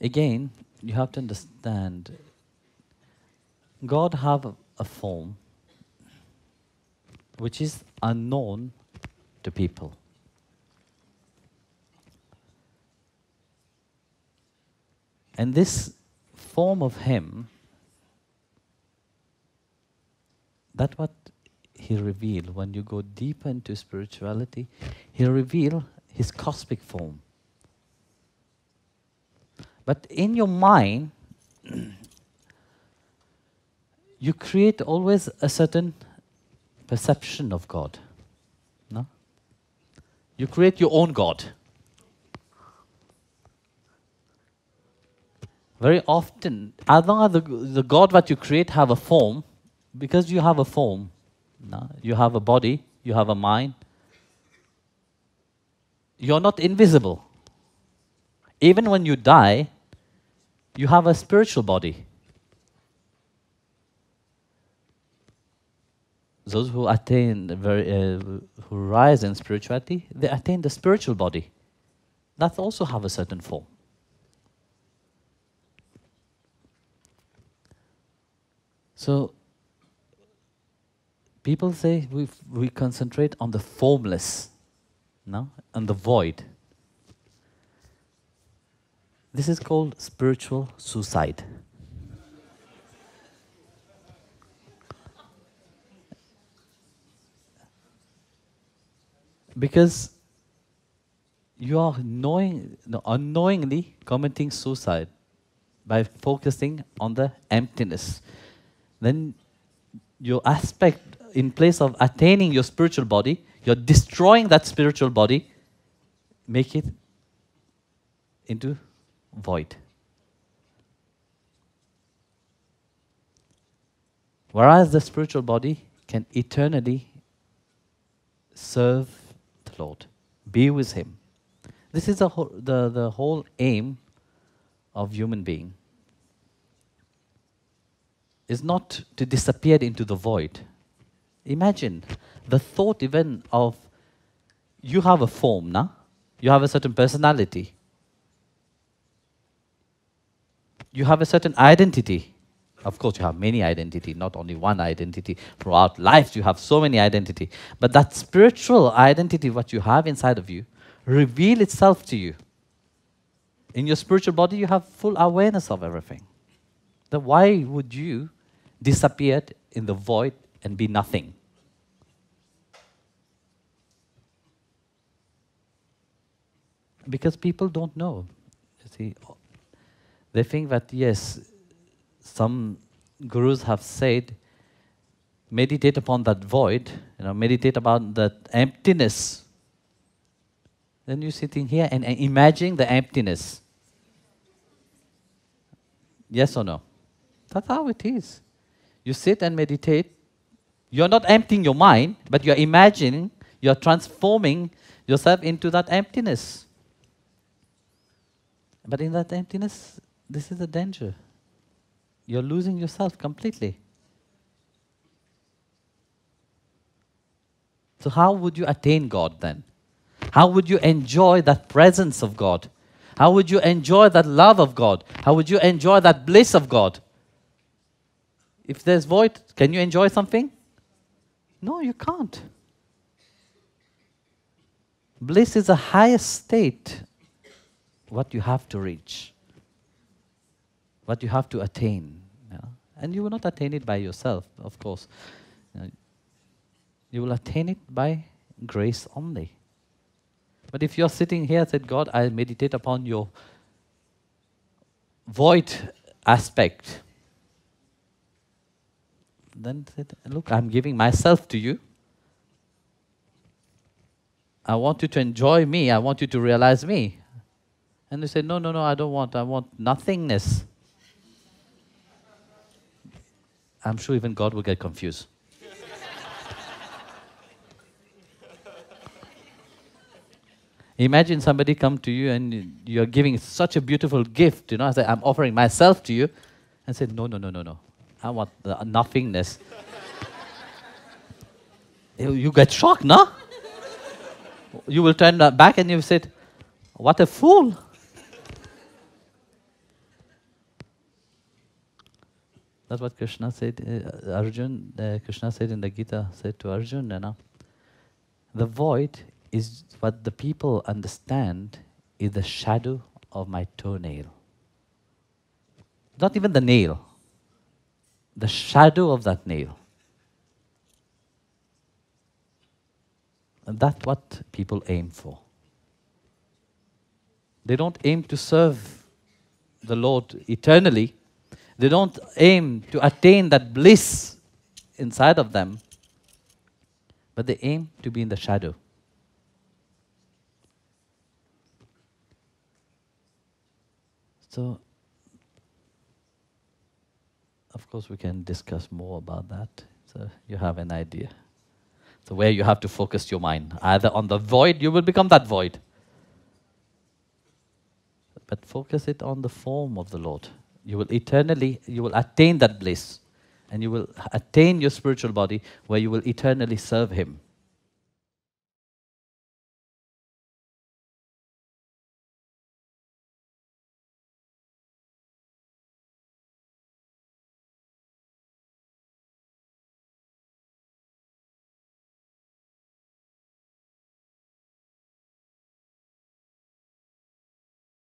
Again, you have to understand, God have a form which is unknown to people. And this form of Him, that's what He revealed. When you go deeper into spirituality, He reveal His cosmic form. But in your mind, you create always a certain perception of God. No? You create your own God. Very often, as long as the God that you create have a form, because you have a form, no? You have a body, you have a mind, you're not invisible. Even when you die, you have a spiritual body. Those who attain, who rise in spirituality, they attain the spiritual body. That also have a certain form. So, people say we concentrate on the formless, no? On the void. This is called spiritual suicide. Because you are unknowingly committing suicide by focusing on the emptiness. Then your aspect, in place of attaining your spiritual body, you're destroying that spiritual body, make it into void. Whereas the spiritual body can eternally serve the Lord, be with Him. This is the whole aim of human being. Is not to disappear into the void. Imagine the thought even of you have a form, nah? You have a certain personality. You have a certain identity. Of course, you have many identity, not only one identity. Throughout life, you have so many identity. But that spiritual identity, what you have inside of you, reveal itself to you. In your spiritual body, you have full awareness of everything. Then why would you disappear in the void and be nothing? Because people don't know. You see, they think that yes, some gurus have said, meditate upon that void, meditate about that emptiness. Then you're sitting here and imagining the emptiness. Yes or no? That's how it is. You sit and meditate. You're not emptying your mind, but you're imagining, you're transforming yourself into that emptiness. But in that emptiness, this is a danger. You're losing yourself completely. So how would you attain God then? How would you enjoy that presence of God? How would you enjoy that love of God? How would you enjoy that bliss of God? If there's void, can you enjoy something? No, you can't. Bliss is the highest state, what you have to reach, what you have to attain. And you will not attain it by yourself, of course. You will attain it by grace only. But if you're sitting here and said, God, I meditate upon your void aspect, then said, look, I'm giving myself to you. I want you to enjoy me. I want you to realize me. And they say, no, I don't want. I want nothingness. I'm sure even God will get confused. Imagine somebody come to you and you're giving such a beautiful gift, I say, I'm offering myself to you, and say, no. I want the nothingness. You get shocked, no? You will turn back and you said, what a fool. That's what Krishna said. Krishna said in the Gita, said to Arjun, the void is what the people understand is the shadow of my toenail. Not even the nail, the shadow of that nail. And that's what people aim for. They don't aim to serve the Lord eternally. They don't aim to attain that bliss inside of them, but they aim to be in the shadow. So, of course, we can discuss more about that. So you have an idea. So where you have to focus your mind. Either on the void, you will become that void. But focus it on the form of the Lord. You will attain that bliss. And you will attain your spiritual body where you will eternally serve Him.